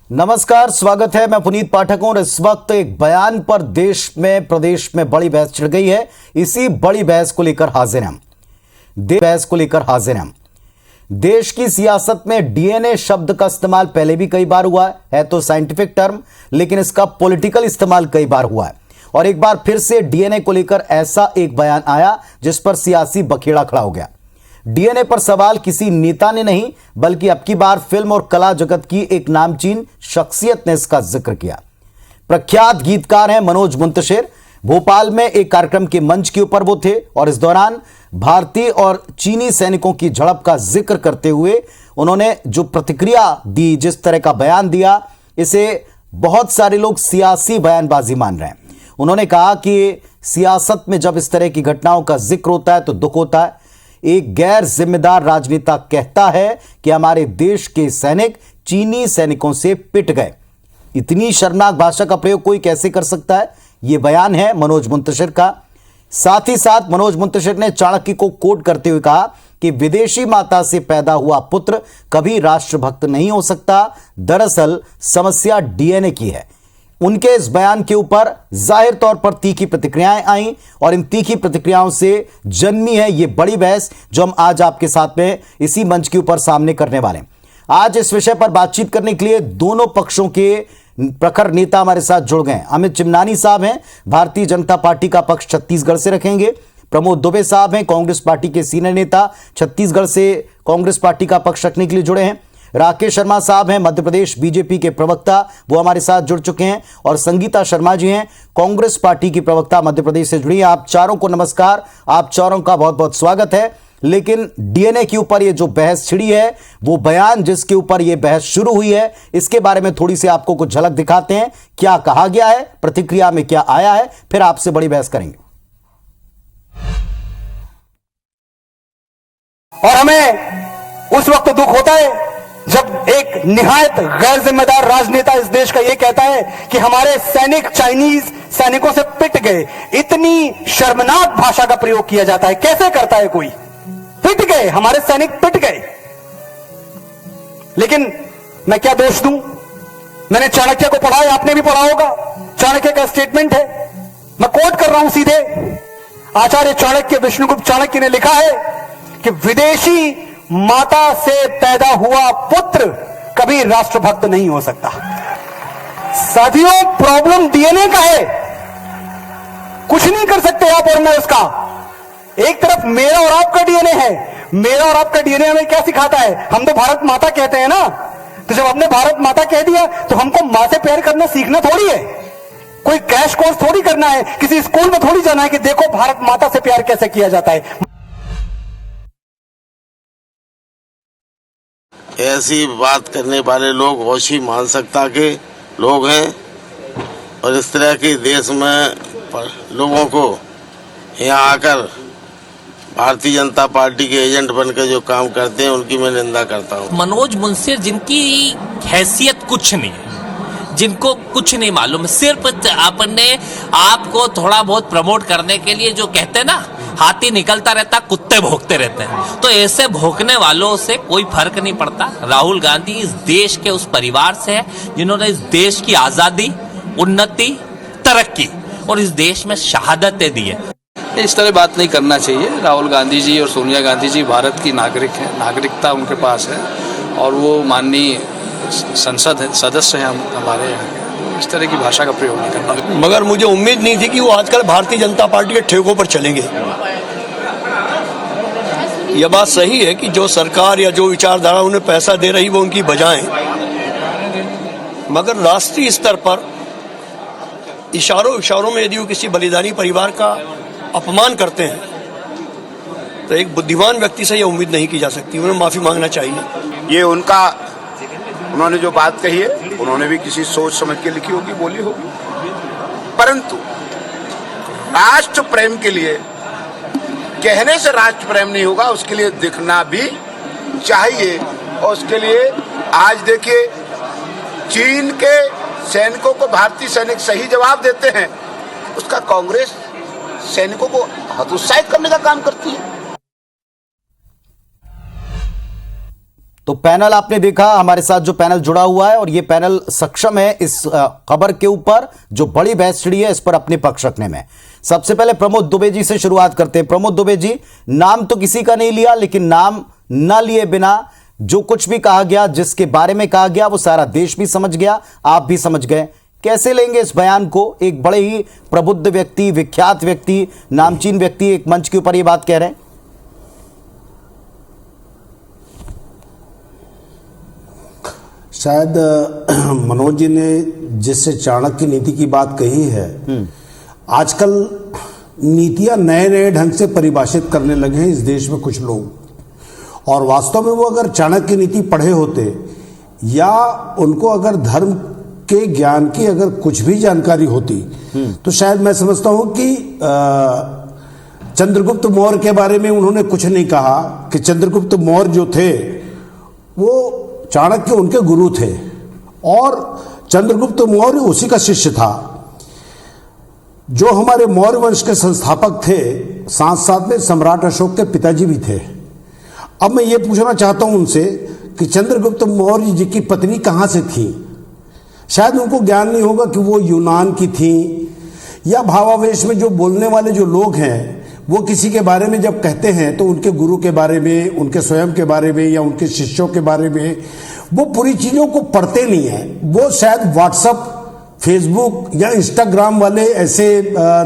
नमस्कार, स्वागत है। मैं पुनीत पाठक हूं और इस वक्त एक बयान पर देश में प्रदेश में बड़ी बहस छिड़ गई है। इसी बड़ी बहस को लेकर हाजिर हैं हम। देश की सियासत में डीएनए शब्द का इस्तेमाल पहले भी कई बार हुआ है तो साइंटिफिक टर्म, लेकिन इसका पॉलिटिकल इस्तेमाल कई बार हुआ है और एक बार फिर से डीएनए को लेकर ऐसा एक बयान आया जिस पर सियासी बखेड़ा खड़ा हो गया। डीएनए पर सवाल किसी नेता ने नहीं बल्कि अब की बार फिल्म और कला जगत की एक नामचीन शख्सियत ने इसका जिक्र किया। प्रख्यात गीतकार हैं मनोज मुंतशिर। भोपाल में एक कार्यक्रम के मंच के ऊपर वो थे और इस दौरान भारतीय और चीनी सैनिकों की झड़प का जिक्र करते हुए उन्होंने जो प्रतिक्रिया दी, जिस तरह का बयान दिया, इसे बहुत सारे लोग सियासी बयानबाजी मान रहे हैं। उन्होंने कहा कि सियासत में जब इस तरह की घटनाओं का जिक्र होता है तो दुख होता है। एक गैर जिम्मेदार राजनेता कहता है कि हमारे देश के सैनिक चीनी सैनिकों से पिट गए। इतनी शर्मनाक भाषा का प्रयोग कोई कैसे कर सकता है? यह बयान है मनोज मुंतशिर का। साथ ही साथ मनोज मुंतशिर ने चाणक्य को कोट करते हुए कहा कि विदेशी माता से पैदा हुआ पुत्र कभी राष्ट्रभक्त नहीं हो सकता। दरअसल समस्या डीएनए की है। उनके इस बयान के ऊपर जाहिर तौर पर तीखी प्रतिक्रियाएं आईं और इन तीखी प्रतिक्रियाओं से जन्मी है ये बड़ी बहस जो हम आज आपके साथ में इसी मंच के ऊपर सामने करने वाले हैं। आज इस विषय पर बातचीत करने के लिए दोनों पक्षों के प्रखर नेता हमारे साथ जुड़ गए। अमित चिमनानी साहब हैं, भारतीय जनता पार्टी का पक्ष छत्तीसगढ़ से रखेंगे। प्रमोद दुबे साहब हैं, कांग्रेस पार्टी के सीनियर नेता, छत्तीसगढ़ से कांग्रेस पार्टी का पक्ष रखने के लिए जुड़े हैं। राकेश शर्मा साहब हैं, मध्य प्रदेश बीजेपी के प्रवक्ता, वो हमारे साथ जुड़ चुके हैं। और संगीता शर्मा जी हैं, कांग्रेस पार्टी की प्रवक्ता, मध्य प्रदेश से जुड़ी हैं। आप चारों को नमस्कार, आप चारों का बहुत बहुत स्वागत है। लेकिन डीएनए के ऊपर ये जो बहस छिड़ी है, वो बयान जिसके ऊपर ये बहस शुरू हुई है, इसके बारे में थोड़ी सी आपको कुछ झलक दिखाते हैं। क्या कहा गया है, प्रतिक्रिया में क्या आया है, फिर आपसे बड़ी बहस करेंगे। और हमें उस वक्त दुख होता है जब एक निहायत गैर जिम्मेदार राजनेता इस देश का यह कहता है कि हमारे सैनिक चाइनीज सैनिकों से पिट गए। इतनी शर्मनाक भाषा का प्रयोग किया जाता है। कैसे करता है कोई? पिट गए, हमारे सैनिक पिट गए। लेकिन मैं क्या दोष दूं? मैंने चाणक्य को पढ़ा है, आपने भी पढ़ा होगा। चाणक्य का स्टेटमेंट है, मैं कोट कर रहा हूं सीधे। आचार्य चाणक्य, विष्णुगुप्त चाणक्य ने लिखा है कि विदेशी माता से पैदा हुआ पुत्र कभी राष्ट्रभक्त नहीं हो सकता। साथियों, प्रॉब्लम डीएनए का है, कुछ नहीं कर सकते आप और मैं उसका। एक तरफ मेरा और आपका डीएनए है। मेरा और आपका डीएनए हमें क्या सिखाता है? हम तो भारत माता कहते हैं ना, तो जब हमने भारत माता कह दिया तो हमको मां से प्यार करना सीखना थोड़ी है। कोई क्रैश कोर्स थोड़ी करना है, किसी स्कूल में थोड़ी जाना है कि देखो भारत माता से प्यार कैसे किया जाता है। ऐसी बात करने वाले लोग होशी मानसिकता के लोग हैं और इस तरह के देश में लोगों को यहाँ आकर भारतीय जनता पार्टी के एजेंट बनकर जो काम करते हैं उनकी मैं निंदा करता हूँ। मनोज मुंतशिर, जिनकी हैसियत कुछ नहीं, जिनको कुछ नहीं मालूम, सिर्फ आपने आपको थोड़ा बहुत प्रमोट करने के लिए जो कहते हैं ना, हाथी निकलता रहता कुत्ते भौंकते रहते हैं, तो ऐसे भौंकने वालों से कोई फर्क नहीं पड़ता। राहुल गांधी इस देश के उस परिवार से है जिन्होंने इस देश की आजादी, उन्नति, तरक्की और इस देश में शहादतें दी है। इस तरह बात नहीं करना चाहिए। राहुल गांधी जी और सोनिया गांधी जी भारत की नागरिक हैं, नागरिकता उनके पास है और वो माननीय संसद सदस्य हैं हमारे यहाँ। इस तरह की भाषा का प्रयोग नहीं करना। मगर मुझे उम्मीद नहीं थी कि वो आजकल भारतीय जनता पार्टी के ठेकों पर चलेंगे। यह बात सही है कि जो सरकार या जो विचारधारा उन्हें पैसा दे रही वो उनकी बजाएं, मगर राष्ट्रीय स्तर पर इशारों में यदि वो किसी बलिदानी परिवार का अपमान करते हैं तो एक बुद्धिमान व्यक्ति से यह उम्मीद नहीं की जा सकती। उन्हें माफी मांगना चाहिए। ये उन्होंने जो बात कही है उन्होंने भी किसी सोच समझ के लिखी होगी, बोली होगी, परंतु राष्ट्र प्रेम के लिए कहने से राष्ट्र प्रेम नहीं होगा, उसके लिए दिखना भी चाहिए। और उसके लिए आज देखिए चीन के सैनिकों को भारतीय सैनिक सही जवाब देते हैं, उसका कांग्रेस सैनिकों को हतोत्साहित करने का काम करती है। तो पैनल आपने देखा, हमारे साथ जो पैनल जुड़ा हुआ है और ये पैनल सक्षम है इस खबर के ऊपर जो बड़ी बहस छिड़ी है इस पर अपने पक्ष रखने में। सबसे पहले प्रमोद दुबे जी से शुरुआत करते हैं। प्रमोद दुबे जी, नाम तो किसी का नहीं लिया, लेकिन नाम न लिए बिना जो कुछ भी कहा गया, जिसके बारे में कहा गया, वो सारा देश भी समझ गया, आप भी समझ गए। कैसे लेंगे इस बयान को? एक बड़े ही प्रबुद्ध व्यक्ति, विख्यात व्यक्ति, नामचीन व्यक्ति एक मंच के ऊपर ये बात कह रहे हैं। शायद मनोज जी ने जिससे चाणक्य नीति की बात कही है, आजकल नीतियां नए नए ढंग से परिभाषित करने लगे हैं इस देश में कुछ लोग, और वास्तव में वो अगर चाणक्य नीति पढ़े होते या उनको अगर धर्म के ज्ञान की अगर कुछ भी जानकारी होती तो शायद मैं समझता हूं कि चंद्रगुप्त मौर्य के बारे में उन्होंने कुछ नहीं कहा कि चंद्रगुप्त मौर्य जो थे वो चाणक्य उनके गुरु थे और चंद्रगुप्त मौर्य उसी का शिष्य था। जो हमारे मौर्य वंश के संस्थापक थे, साथ साथ में सम्राट अशोक के पिताजी भी थे। अब मैं ये पूछना चाहता हूं उनसे कि चंद्रगुप्त मौर्य जी की पत्नी कहां से थी? शायद उनको ज्ञान नहीं होगा कि वो यूनान की थी, या भावावेश में जो बोलने वाले जो लोग हैं वो किसी के बारे में जब कहते हैं तो उनके गुरु के बारे में, उनके स्वयं के बारे में या उनके शिष्यों के बारे में वो पूरी चीज़ों को पढ़ते नहीं है। वो शायद व्हाट्सएप, फेसबुक या इंस्टाग्राम वाले ऐसे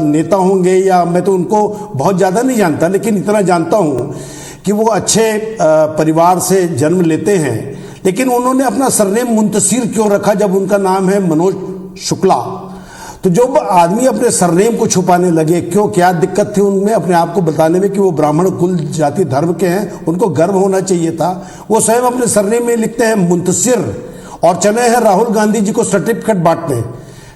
नेता होंगे, या मैं तो उनको बहुत ज़्यादा नहीं जानता, लेकिन इतना जानता हूँ कि वो अच्छे परिवार से जन्म लेते हैं। लेकिन उन्होंने अपना सरनेम मुंतसिर क्यों रखा जब उनका नाम है मनोज शुक्ला? तो जो आदमी अपने सरनेम को छुपाने लगे, क्यों, क्या दिक्कत थी उनमें अपने आप को बताने में कि वो ब्राह्मण कुल जाति धर्म के हैं? उनको गर्व होना चाहिए था। वो स्वयं अपने सरनेम में लिखते हैं मुंतसिर और चले हैं राहुल गांधी जी को सर्टिफिकेट बांटने।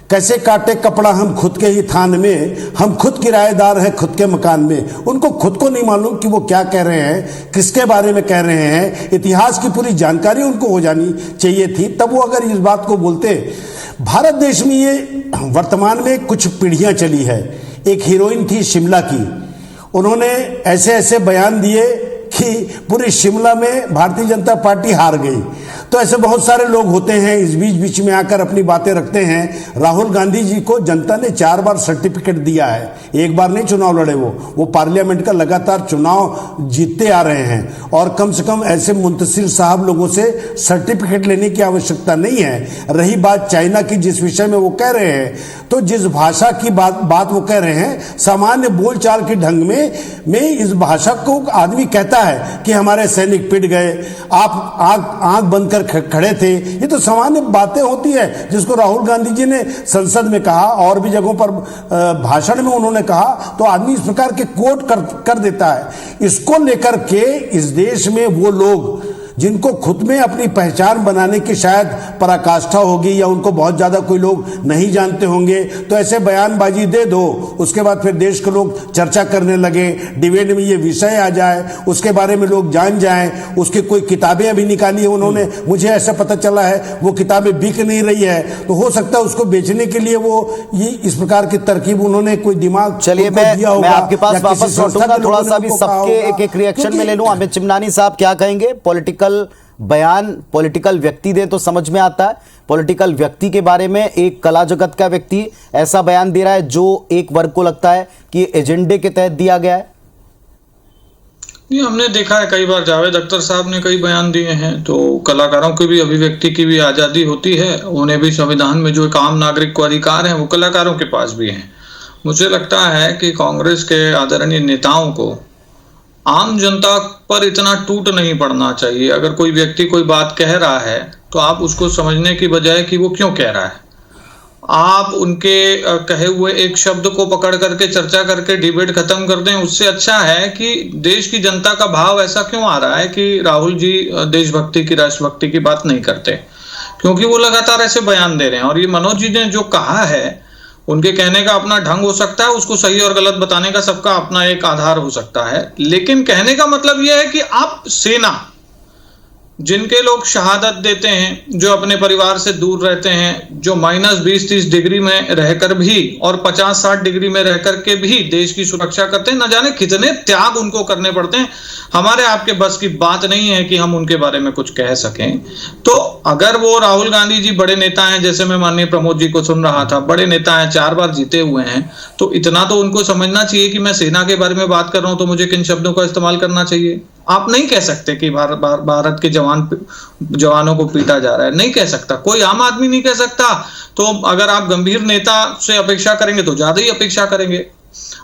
कैसे काटे कपड़ा हम खुद के ही थान में, हम खुद किराएदार हैं खुद के मकान में। उनको खुद को नहीं मालूम कि वो क्या कह रहे हैं, किसके बारे में कह रहे हैं। इतिहास की पूरी जानकारी उनको हो जानी चाहिए थी, तब वो अगर इस बात को बोलते। भारत देश में ये वर्तमान में कुछ पीढ़ियां चली है। एक हीरोइन थी शिमला की, उन्होंने ऐसे ऐसे बयान दिए कि पूरे शिमला में भारतीय जनता पार्टी हार गई। तो ऐसे बहुत सारे लोग होते हैं इस बीच में आकर अपनी बातें रखते हैं। राहुल गांधी जी को जनता ने 4 बार सर्टिफिकेट दिया है, एक बार नहीं चुनाव लड़े। वो पार्लियामेंट का लगातार चुनाव जीतते आ रहे हैं, और कम से कम ऐसे मुंतसिर साहब लोगों से सर्टिफिकेट लेने की आवश्यकता नहीं है। रही बात चाइना की, जिस विषय में वो कह रहे हैं, तो जिस भाषा की बात वो कह रहे हैं, सामान्य बोलचाल के ढंग में इस भाषा को आदमी कहता है कि हमारे सैनिक पिट गए, आप आंख बंद कर खड़े थे। ये तो सामान्य बातें होती है जिसको राहुल गांधी जी ने संसद में कहा और भी जगहों पर भाषण में उन्होंने कहा, तो आदमी इस प्रकार के कोट कर देता है। इसको लेकर के इस देश में वो लोग जिनको खुद में अपनी पहचान बनाने की शायद पराकाष्ठा होगी, या उनको बहुत ज़्यादा कोई लोग नहीं जानते होंगे, तो ऐसे बयानबाजी दे दो, उसके बाद फिर देश के लोग चर्चा करने लगे, डिबेट में ये विषय आ जाए, उसके बारे में लोग जान जाएं। उसकी कोई किताबें अभी निकाली है उन्होंने, मुझे ऐसा पता चला है वो किताबें बिक नहीं रही है, तो हो सकता है उसको बेचने के लिए वो ये इस प्रकार की तरकीब उन्होंने कोई दिमाग। चलिए मैं आपके पास वापस लौटूंगा, थोड़ा सा भी सबके एक रिएक्शन में ले लूं। अमित चिमनानी साहब क्या कहेंगे? पॉलिटिकल बयान पॉलिटिकल व्यक्ति दे तो समझ में आता है, पॉलिटिकल व्यक्ति के बारे में एक कला जगत का व्यक्ति ऐसा बयान दे रहा है जो एक वर्ग को लगता है कि एजेंडे के तहत दिया गया है। नहीं, हमने देखा है कई बार, जावेद अख्तर साहब ने कई बयान दिए हैं। तो कलाकारों की भी अभिव्यक्ति की भी आज़ादी होती है, उन्हें भी संविधान में जो एक आम नागरिक को अधिकार है वो कलाकारों के पास भी है। मुझे लगता है कि कांग्रेस के आदरणीय नेताओं को आम जनता पर इतना टूट नहीं पड़ना चाहिए। अगर कोई व्यक्ति कोई बात कह रहा है तो आप उसको समझने की बजाय कि वो क्यों कह रहा है, आप उनके कहे हुए एक शब्द को पकड़ करके चर्चा करके डिबेट खत्म कर दें। उससे अच्छा है कि देश की जनता का भाव ऐसा क्यों आ रहा है कि राहुल जी देशभक्ति की, राष्ट्रभक्ति की बात नहीं करते, क्योंकि वो लगातार ऐसे बयान दे रहे हैं। और ये मनोज जी ने जो कहा है, उनके कहने का अपना ढंग हो सकता है, उसको सही और गलत बताने का सबका अपना एक आधार हो सकता है, लेकिन कहने का मतलब यह है कि आप सेना, जिनके लोग शहादत देते हैं, जो अपने परिवार से दूर रहते हैं, जो -20-30 डिग्री में रहकर भी और 50-60 डिग्री में रहकर के भी देश की सुरक्षा करते हैं, न जाने कितने त्याग उनको करने पड़ते हैं। हमारे आपके बस की बात नहीं है कि हम उनके बारे में कुछ कह सकें। तो अगर वो राहुल गांधी जी बड़े नेता हैं, जैसे मैं माननीय प्रमोद जी को सुन रहा था, बड़े नेता हैं, 4 बार जीते हुए हैं, तो इतना तो उनको समझना चाहिए कि मैं सेना के बारे में बात कर रहा हूं तो मुझे किन शब्दों का इस्तेमाल करना चाहिए। आप नहीं कह सकते कि भारत के जवानों को पीटा जा रहा है, नहीं कह सकता, कोई आम आदमी नहीं कह सकता। तो अगर आप गंभीर नेता से अपेक्षा करेंगे तो ज्यादा ही अपेक्षा करेंगे।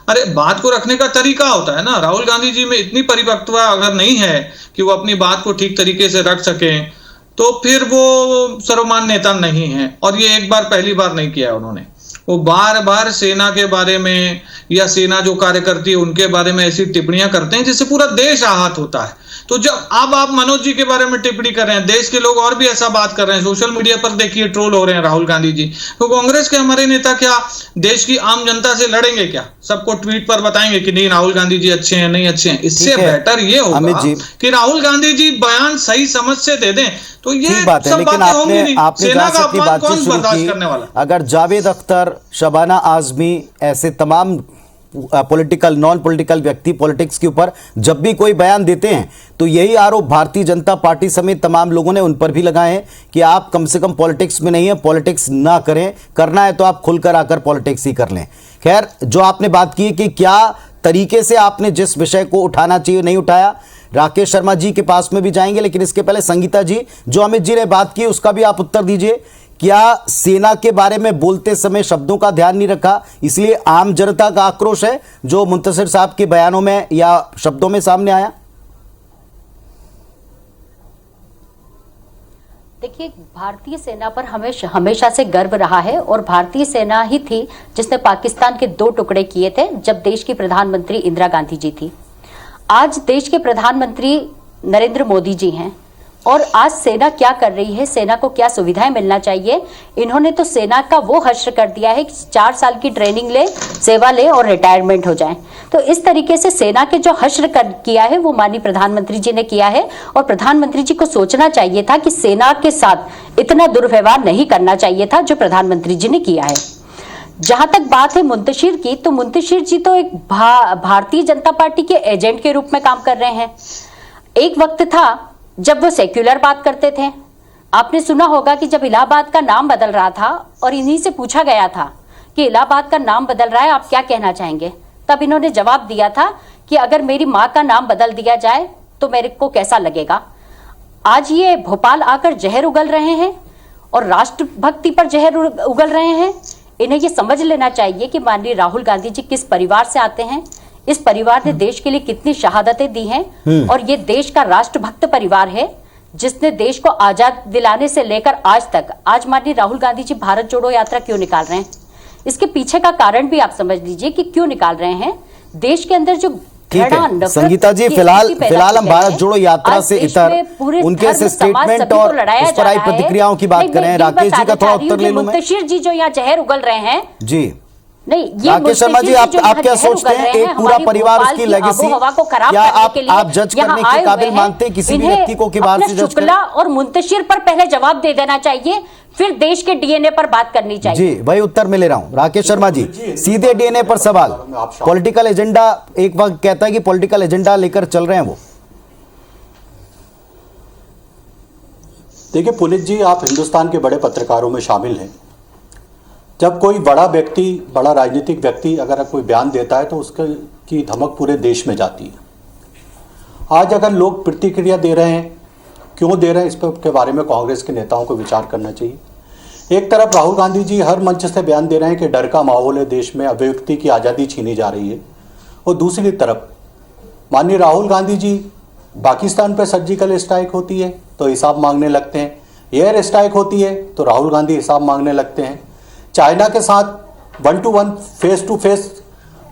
अरे बात को रखने का तरीका होता है ना। राहुल गांधी जी में इतनी परिपक्वता अगर नहीं है कि वो अपनी बात को ठीक तरीके से रख सकें, तो फिर वो सर्वमान्य नेता नहीं है। और ये एक बार पहली बार नहीं किया है उन्होंने, वो बार बार सेना के बारे में या सेना जो कार्य करती है उनके बारे में ऐसी टिप्पणियां करते हैं जिससे पूरा देश आहत होता है। तो जब अब आप मनोज जी के बारे में टिप्पणी कर रहे हैं, देश के लोग और भी ऐसा बात कर रहे हैं, सोशल मीडिया पर देखिए ट्रोल हो रहे हैं राहुल गांधी जी, तो कांग्रेस के हमारे नेता क्या देश की आम जनता से लड़ेंगे क्या? सबको ट्वीट पर बताएंगे कि नहीं राहुल गांधी जी अच्छे हैं, नहीं अच्छे हैं? इससे बेहतर ये होगा कि राहुल गांधी जी बयान सही समझ से दे दें। तो ये बात है, लेकिन आपने सेना का अपनी अपमान बातचीत कौन शुरू बर्दाश्त की। करने वाला? अगर जावेद अख्तर, शबाना आजमी, ऐसे तमाम पॉलिटिकल नॉन पॉलिटिकल व्यक्ति पॉलिटिक्स के ऊपर जब भी कोई बयान देते हैं तो यही आरोप भारतीय जनता पार्टी समेत तमाम लोगों ने उन पर भी लगाए हैं कि आप कम से कम पॉलिटिक्स में नहीं है, पॉलिटिक्स ना करें, करना है तो आप खुलकर आकर पॉलिटिक्स ही कर लें। खैर, जो आपने बात की कि क्या तरीके से आपने जिस विषय को उठाना चाहिए नहीं उठाया, राकेश शर्मा जी के पास में भी जाएंगे, लेकिन इसके पहले संगीता जी, जो अमित जी ने बात की उसका भी आप उत्तर दीजिए। क्या सेना के बारे में बोलते समय शब्दों का ध्यान नहीं रखा, इसलिए आम जनता का आक्रोश है जो मुंतशिर साहब के बयानों में या शब्दों में सामने आया? देखिए, भारतीय सेना पर हमेशा से गर्व रहा है और भारतीय सेना ही थी जिसने पाकिस्तान के 2 टुकड़े किए थे जब देश की प्रधानमंत्री इंदिरा गांधी जी थी। आज देश के प्रधानमंत्री नरेंद्र मोदी जी हैं और आज सेना क्या कर रही है, सेना को क्या सुविधाएं मिलना चाहिए, इन्होंने तो सेना का वो हश्र कर दिया है कि 4 साल की ट्रेनिंग ले, सेवा ले और रिटायरमेंट हो जाए। तो इस तरीके से सेना के जो हश्र किया है वो माननीय प्रधानमंत्री जी ने किया है और प्रधानमंत्री जी को सोचना चाहिए था कि सेना के साथ इतना दुर्व्यवहार नहीं करना चाहिए था जो प्रधानमंत्री जी ने किया है। जहां तक बात है मुंतशिर की, तो मुंतशिर जी तो एक भारतीय जनता पार्टी के एजेंट के रूप में काम कर रहे हैं। एक वक्त था जब वो सेक्युलर बात करते थे। आपने सुना होगा कि जब इलाहाबाद का नाम बदल रहा था और इन्हीं से पूछा गया था कि इलाहाबाद का नाम बदल रहा है, आप क्या कहना चाहेंगे, तब इन्होंने जवाब दिया था कि अगर मेरी माँ का नाम बदल दिया जाए तो मेरे को कैसा लगेगा। आज ये भोपाल आकर जहर उगल रहे हैं और राष्ट्रभक्ति पर जहर उगल रहे हैं। इन्हें ये समझ लेना चाहिए कि माननीय राहुल गांधी जी किस परिवार से आते हैं, इस परिवार ने देश के लिए कितनी शहादतें दी हैं और ये देश का राष्ट्रभक्त परिवार है जिसने देश को आजाद दिलाने से लेकर आज तक, आज माननीय राहुल गांधी जी भारत जोड़ो यात्रा क्यों निकाल रहे हैं, इसके पीछे का कारण भी आप समझ लीजिए कि क्यों निकाल रहे हैं। देश के अंदर जो संगीता जी, फिलहाल हम भारत जोड़ो यात्रा से इतर उनके स्टेटमेंट और उस पर आई प्रतिक्रियाओं की बात करें। राकेश जी का थोड़ा उत्तर ले लूं मैं। मुंतशिर जी जो यहाँ जहर उगल रहे हैं जी, नहीं, ये राकेश शर्मा जी, आप क्या सोचते हैं, एक पूरा परिवार उसकी लेगेसी, क्या आप जज करने के काबिल मानते हैं किसी भी व्यक्ति को कि बाहर से जज करें? और मुंतशिर पर पहले जवाब दे देना चाहिए, फिर देश के डीएनए पर बात करनी चाहिए। जी, वही उत्तर मैं ले रहा हूं। राकेश शर्मा जी, सीधे डीएनए पर सवाल, पॉलिटिकल एजेंडा, एक वक्त कहता है कि पॉलिटिकल एजेंडा लेकर चल रहे हैं वो। देखिए पुलिस जी, आप हिंदुस्तान के बड़े पत्रकारों में शामिल हैं। जब कोई बड़ा व्यक्ति, बड़ा राजनीतिक व्यक्ति अगर कोई बयान देता है तो उसके की धमक पूरे देश में जाती है। आज अगर लोग प्रतिक्रिया दे रहे हैं, क्यों दे रहे हैं, इस पर के बारे में कांग्रेस के नेताओं को विचार करना चाहिए। एक तरफ राहुल गांधी जी हर मंच से बयान दे रहे हैं कि डर का माहौल है देश में, अभिव्यक्ति की आज़ादी छीनी जा रही है, और दूसरी तरफ माननीय राहुल गांधी जी पाकिस्तान पर सर्जिकल स्ट्राइक होती है तो हिसाब मांगने लगते हैं, एयर स्ट्राइक होती है तो राहुल गांधी हिसाब मांगने लगते हैं, चाइना के साथ 1-to-1 फेस टू फेस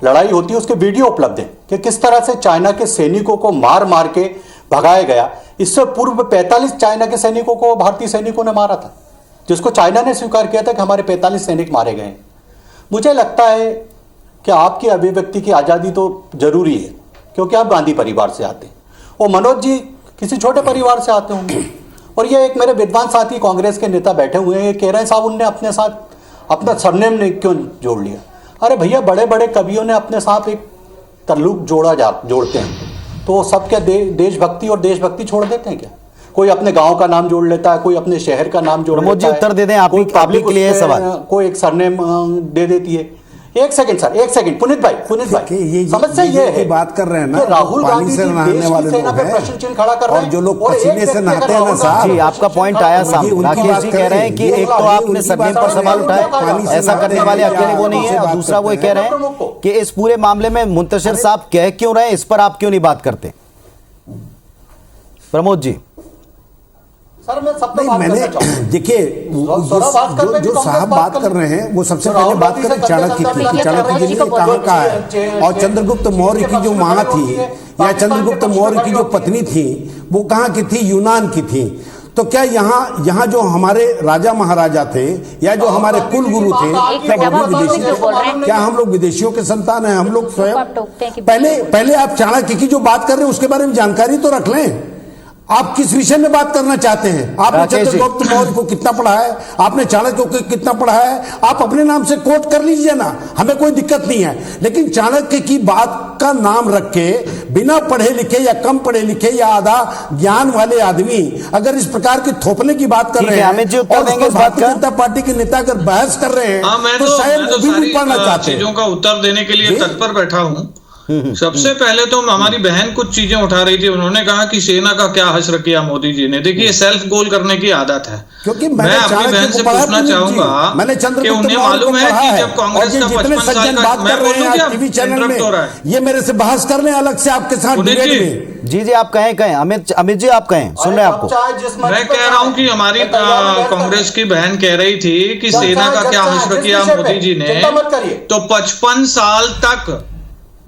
लड़ाई होती है, उसके वीडियो उपलब्ध हैं कि किस तरह से चाइना के सैनिकों को मार मार के भगाया गया। इससे पूर्व 45 चाइना के सैनिकों को भारतीय सैनिकों ने मारा था, जिसको चाइना ने स्वीकार किया था कि हमारे 45 सैनिक मारे गए। मुझे लगता है कि आपकी अभिव्यक्ति की आज़ादी तो जरूरी है क्योंकि आप गांधी परिवार से आते हैं, और मनोज जी किसी छोटे परिवार से आते होंगे। और ये एक मेरे विद्वान साथी कांग्रेस के नेता बैठे हुए हैं, ये कह रहे हैं साहब उनने अपने साथ अपना सरनेम ने क्यों जोड़ लिया। अरे भैया, बड़े बड़े कवियों ने अपने साथ एक तल्लुक जोड़ते हैं, तो सब क्या देशभक्ति और देशभक्ति छोड़ देते हैं क्या? कोई अपने गांव का नाम जोड़ लेता है, कोई अपने शहर का नाम जोड़ लेता है। उत्तर दे दें, आप ही के लिए सवाल। कोई एक सरनेम दे देती है। एक सेकंड सर, एक सेकंड, पुनीत भाई समस्या ये है बात कर रहे हैं ना, राहुल गांधी से नहाने वाले लोग हैं प्रश्न चिन्ह खड़ा कर रहे हैं, और जो लोग पसीने से नहाते हैं ना साहब। जी, आपका पॉइंट आया सामने। राकेश जी कह रहे हैं कि एक तो आपने सरनेम पर सवाल उठाए, ऐसा करने वाले अकेले वो नहीं है, और दूसरा वो कह रहे हैं कि इस पूरे मामले में मुंतशिर साहब कह क्यों रहे हैं, इस पर आप क्यों नहीं बात करते? प्रमोद जी। सर मैं सबको नहीं, मैंने देखिए जो साहब बात कर रहे हैं वो सबसे पहले बात करें चाणक्य की। चाणक्य जी ने कहाँ का है, और चंद्रगुप्त मौर्य की जो माँ थी या चंद्रगुप्त मौर्य की जो पत्नी थी वो कहाँ की थी? यूनान की थी। तो क्या यहाँ जो हमारे राजा महाराजा थे या जो हमारे कुल गुरु थे, क्या हम लोग विदेशियों के संतान हैं? हम लोग स्वयं पहले आप चाणक्य की जो बात कर रहे हैं उसके बारे में जानकारी तो रख लें। आप किस विषय में बात करना चाहते हैं? आपने चंद्रगुप्त मौर्य को कितना पढ़ा है, आपने चाणक्य को कितना पढ़ा है, आप अपने नाम से कोट कर लीजिए ना, हमें कोई दिक्कत नहीं है। लेकिन चाणक्य की बात का नाम रख के बिना पढ़े लिखे या कम पढ़े लिखे या आधा ज्ञान वाले आदमी अगर इस प्रकार की थोपने की बात कर रहे हैं और भारतीय जनता पार्टी के नेता अगर बहस कर रहे हैं तो शायद वो भी नहीं पढ़ना चाहते। चीजों का उत्तर देने के लिए तत्पर बैठा हूँ। सबसे पहले तो हमारी बहन कुछ चीजें उठा रही थी, उन्होंने कहा कि सेना का क्या हश्र किया मोदी जी ने। देखिए, सेल्फ गोल करने की आदत है। क्योंकि मैं अपनी बहन से पूछना चाहूंगा कि उन्हें मालूम है कि जब कांग्रेस का 55 साल का, मैं बोलूं टीवी चैनल में ये मेरे से बहस कर रहे हैं अलग से आपके साथ डिबेट में। जी आप कहें अमित जी आप कहें, सुन रहे हैं आपको। मैं कह रहा हूं कि हमारी कांग्रेस की बहन कह रही थी कि सेना का क्या हश्र किया मोदी जी ने। तो 55 साल तक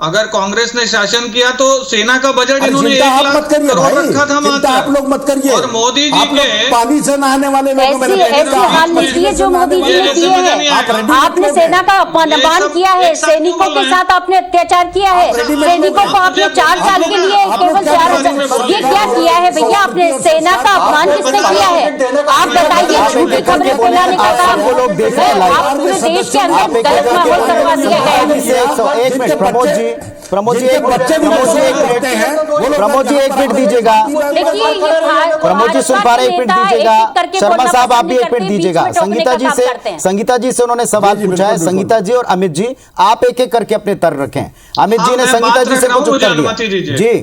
अगर कांग्रेस ने शासन किया तो सेना का बजट इन्होंने 1 लाख करोड़ रखा था मात्र। आप लोग मत करिए। और मोदी जी के पानी से नहाने वाले लोगों में ऐसी हाल नहीं किए जो मोदी जी ने किए हैं। आपने सेना का अपमान किया है, सैनिकों के साथ आपने अत्याचार किया है, सैनिकों को आपने 4 साल के लिए केवल 4,000 ये क्या किया है भैया? आपने सेना का अपमान किसने किया है? आप बताइए। झूठी खबरें फैलाने का काम आप पूरे देश के अंदर गलत माहौल करवा दिया है। 1 मिनट प्रमोद जी एक मिनट दीजिएगा। प्रमोद जी सुन पा रहे, 1 मिनट दीजिएगा। शर्मा साहब आप भी 1 मिनट दीजिएगा। संगीता जी से उन्होंने सवाल पूछा है। संगीता जी और अमित जी आप एक एक करके अपने तर्क रखें। अमित जी ने संगीता जी से कुछ उत्तर दिया। जी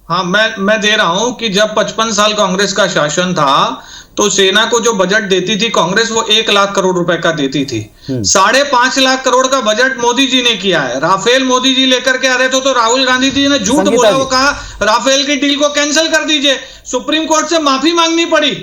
हाँ, मैं दे रहा हूं कि जब 55 साल कांग्रेस का शासन था तो सेना को जो बजट देती थी कांग्रेस, वो 1 लाख करोड़ रुपए का देती थी। 5.5 लाख करोड़ का बजट मोदी जी ने किया है। राफेल मोदी जी लेकर के आ रहे थे तो राहुल गांधी जी ने झूठ बोला, वो कहा राफेल की डील को कैंसिल कर दीजिए। सुप्रीम कोर्ट से माफी मांगनी पड़ी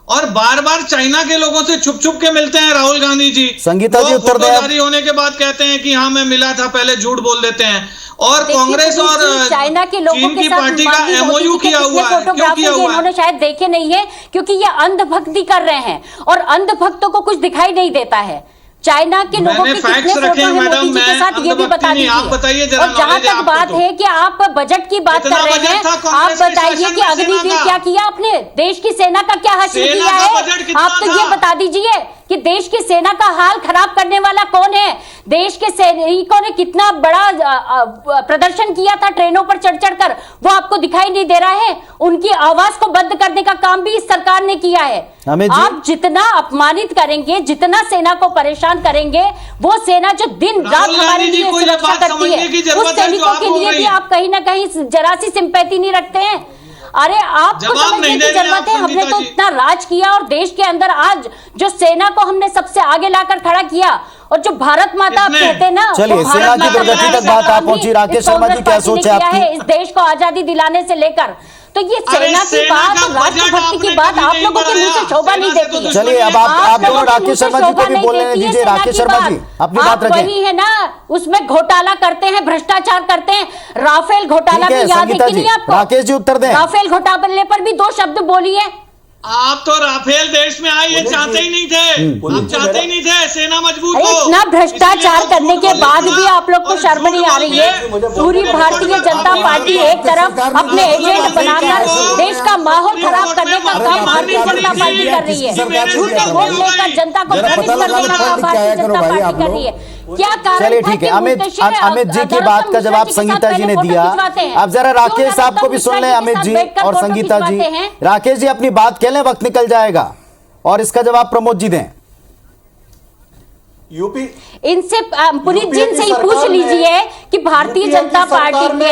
और बार बार चाइना के लोगों से छुप छुप के मिलते हैं राहुल गांधी जी। संगीता जी उत्तर दें। जारी होने के बाद कहते हैं कि हाँ मैं मिला था, पहले झूठ बोल देते हैं। और कांग्रेस और चाइना के लोगों चीन की पार्टी का एमओयू किया हुआ है। क्यों किया हुआ है? इन्होंने शायद देखे नहीं है क्योंकि ये अंधभक्ति कर रहे हैं और अंधभक्तों को कुछ दिखाई नहीं देता है। चाइना के लोगों के कितने फोटो हैं मोदी जी के साथ, ये भी बता दीजिए। और जहां तक बात है कि आप बजट की बात कर रहे हैं, आप बताइए कि अग्निवीर क्या किया आपने? देश की सेना का क्या हश्र किया है? आप तो ये बता दीजिए कि देश की सेना का हाल खराब करने वाला कौन है? देश के सैनिकों ने कितना बड़ा प्रदर्शन किया था ट्रेनों पर चढ़ चढ़कर, वो आपको दिखाई नहीं दे रहा है? उनकी आवाज को बंद करने का काम भी इस सरकार ने किया है। आप जितना अपमानित करेंगे, जितना सेना को परेशान करेंगे, वो सेना जो दिन रात हमारे लिए सुरक्षा करती है, उस सैनिकों के लिए भी आप कहीं ना कहीं जरा सी सिंपैथी नहीं रखते हैं। अरे आपको समझने की जरूरत है। हमने तो इतना राज किया और देश के अंदर आज जो सेना को हमने सबसे आगे लाकर खड़ा किया और जो भारत माता आप कहते हैं ना, चलिए सेना की दुर्गति तक बात आप पहुंची। राकेश शर्मा जी क्या सोच है आपकी? इस देश को आजादी दिलाने से लेकर तो ये सेना की बात, राष्ट्रभक्ति की बात आप लोगों के मुंह से शोभा नहीं देती। चलिए अब आप दोनों राकेश शर्मा जी को भी बोलने दीजिए। राकेश शर्मा जी अपनी बात रखें। वही है ना, उसमें घोटाला करते हैं, भ्रष्टाचार करते हैं। राफेल घोटाला भी याद है कि नहीं आपको? राकेश जी उत्तर दें। राफेल घोटाले पर भी 2 शब्द बोलिए। आप तो राफेल देश में आए ये चाहते ही नहीं थे, आप चाहते ही नहीं थे सेना मजबूत हो। इतना भ्रष्टाचार करने के बाद भी आप लोग को शर्म नहीं आ रही है। पूरी भारतीय जनता पार्टी एक तरफ अपने एजेंट बनाकर देश का माहौल खराब करने का काम भारतीय जनता पार्टी कर रही है, झूठे वोट लेकर जनता को भ्रमित करने का काम भारतीय जनता पार्टी कर रही है। क्या कारण? चलिए ठीक है, अमित जी की बात का जवाब संगीता जी ने दिया। अब जरा राकेश साहब को भी सुन लें, अमित जी और संगीता जी। राकेश जी अपनी बात कह लें, वक्त निकल जाएगा, और इसका जवाब प्रमोद जी दें। यूपी इनसे पुनीत जी से ही पूछ लीजिए कि भारतीय जनता पार्टी के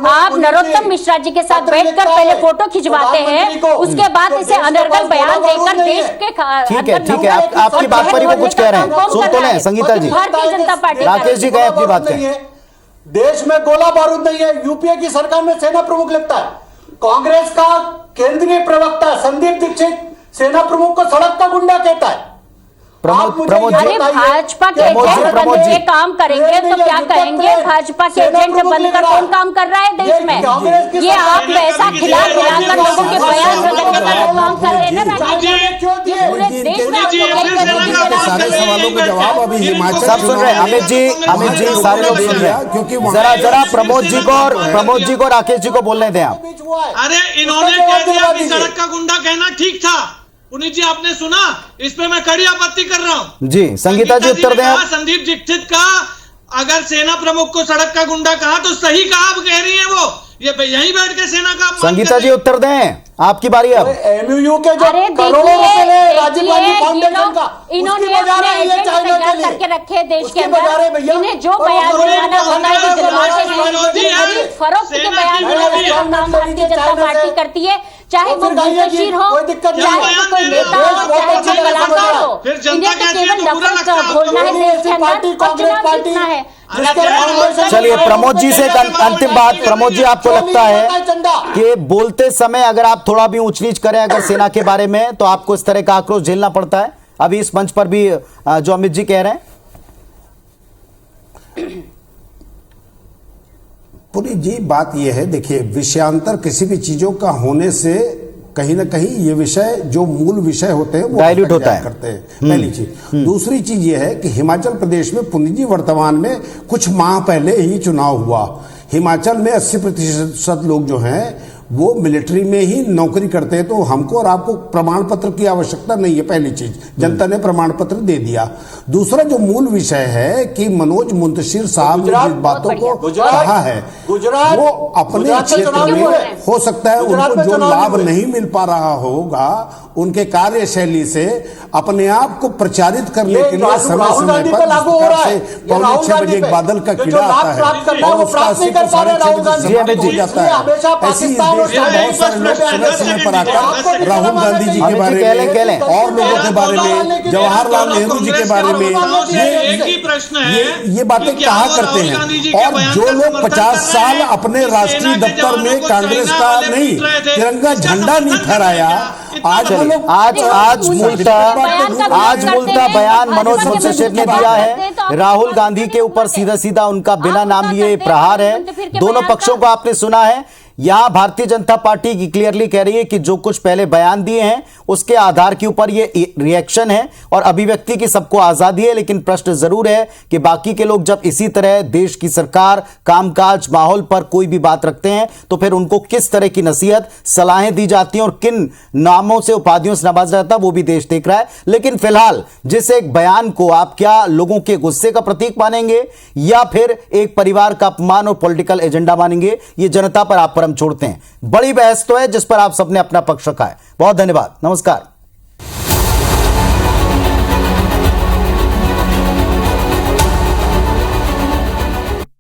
आप नरोत्तम मिश्रा जी के साथ बैठकर पहले फोटो खिंचवाते हैं, उसके बाद इसे अनर्गल बयान देकर देश के ठीक है, आपकी बात पर ही वो कुछ कह रहे हैं, सुन तो लें संगीता जी। भारतीय जनता पार्टी राकेश जी कहे अपनी बात कहें। देश में गोला बारूद नहीं है, यूपीए की सरकार में सेना प्रमुख लगता है। कांग्रेस का केंद्रीय प्रवक्ता संदीप दीक्षित सेना प्रमुख को सड़क का गुंडा कहता है। प्रमोद जी, भाजपा के एजेंट बनके काम करेंगे तो क्या कहेंगे? भाजपा के एजेंट बनकर कौन काम कर रहा है देश में? ये आप पैसा खिलाकर लोगों के बयान बदलने का काम कर रहे हैं ना। ये पूरे देश में सारे सवालों के जवाब अभी हिमाचल सब सुन रहे हैं। अमित जी सारे लोग सुन रहे हैं, क्योंकि जरा प्रमोद जी को राकेश जी को बोलने दें आप। अरे इन्होंने कह दिया कि सड़क का गुंडा कहना ठीक था। पुनीत जी आपने सुना, इस पे मैं कड़ी आपत्ति कर रहा हूँ। जी संगीता जी उत्तर दें। संदीप दीक्षित का अगर सेना प्रमुख को सड़क का गुंडा कहा तो सही कहा, आप कह रही है वो ये यहीं बैठ के सेना का। संगीता जी उत्तर दें, आपकी बारी अब। एमयूयू के जो करोड़ों रुपए राजीव गांधी फाउंडेशन का, इन्होंने अपने एजेंट तैयार करके रखे देश के अंदर। इन्हें जो बयान दिलाना होता है वो दिलवाते हैं। फरोख्त के बयान दिलाने का काम भारतीय जनता पार्टी करती है, चाहे वो मुंतशिर हो, चाहे कोई नेता हो, चाहे कोई कलाकार हो। इन्हें तो केवल नफरत घोलना है देश के अंदर और चुनाव जीतना है। चलिए प्रमोद जी से अंतिम बात। प्रमोद जी, आपको लगता है कि बोलते समय अगर आप थोड़ा भी ऊंच नीच करें अगर सेना के बारे में, तो आपको इस तरह का आक्रोश झेलना पड़ता है? अभी इस मंच पर भी जो अमित जी कह रहे हैं। पुनीत जी, बात यह है, देखिए विषयांतर किसी भी चीजों का होने से कहीं ना कहीं ये विषय जो मूल विषय होते हैं वो डाइल्यूट होता है, करते हैं। पहली चीज। दूसरी चीज ये है कि हिमाचल प्रदेश में पुनीत जी वर्तमान में कुछ माह पहले ही चुनाव हुआ। हिमाचल में 80% लोग जो हैं वो मिलिट्री में ही नौकरी करते हैं, तो हमको और आपको प्रमाण पत्र की आवश्यकता नहीं है। पहली चीज, जनता ने प्रमाण पत्र दे दिया। दूसरा जो मूल विषय है कि मनोज मुंतशिर साहब ने जिस बातों को कहा है वो अपने क्षेत्र में हो सकता है उनको जो लाभ नहीं मिल पा रहा होगा, उनके कार्यशैली से अपने आप को प्रचारित करने के लिए समय समय पर पौने 6 बजे एक बादल का कीड़ा आता है और उसका 80 को 6:30 हो जाता है। ऐसी बहुत सारे लोग समय समय पर आकर राहुल गांधी जी के बारे में और लोगों के बारे में, जवाहरलाल नेहरू जी के बारे में ये बातें कहा करते हैं। और जो लोग 50 साल अपने राष्ट्रीय दफ्तर में कांग्रेस का नहीं, तिरंगा झंडा नहीं फहराया, आज मूलतः बयान मनोज मुंतशिर ने दिया है। राहुल गांधी के ऊपर सीधा सीधा उनका बिना नाम लिए प्रहार है। दोनों पक्षों को आपने सुना है। यहां भारतीय जनता पार्टी की क्लियरली कह रही है कि जो कुछ पहले बयान दिए हैं उसके आधार के ऊपर ये रिएक्शन है और अभिव्यक्ति की सबको आजादी है, लेकिन प्रश्न जरूर है कि बाकी के लोग जब इसी तरह देश की सरकार, कामकाज, माहौल पर कोई भी बात रखते हैं तो फिर उनको किस तरह की नसीहत, सलाहें दी जाती हैं और किन नामों से, उपाधियों से नवाजा जाता है, वो भी देश देख रहा है। लेकिन फिलहाल जिस एक बयान को आप क्या लोगों के गुस्से का प्रतीक मानेंगे या फिर एक परिवार का अपमान और पॉलिटिकल एजेंडा मानेंगे, ये जनता पर आप पर हम छोड़ते हैं। बड़ी बहस तो है जिस पर आप सबने अपना पक्ष रखा है। बहुत धन्यवाद, नमस्कार।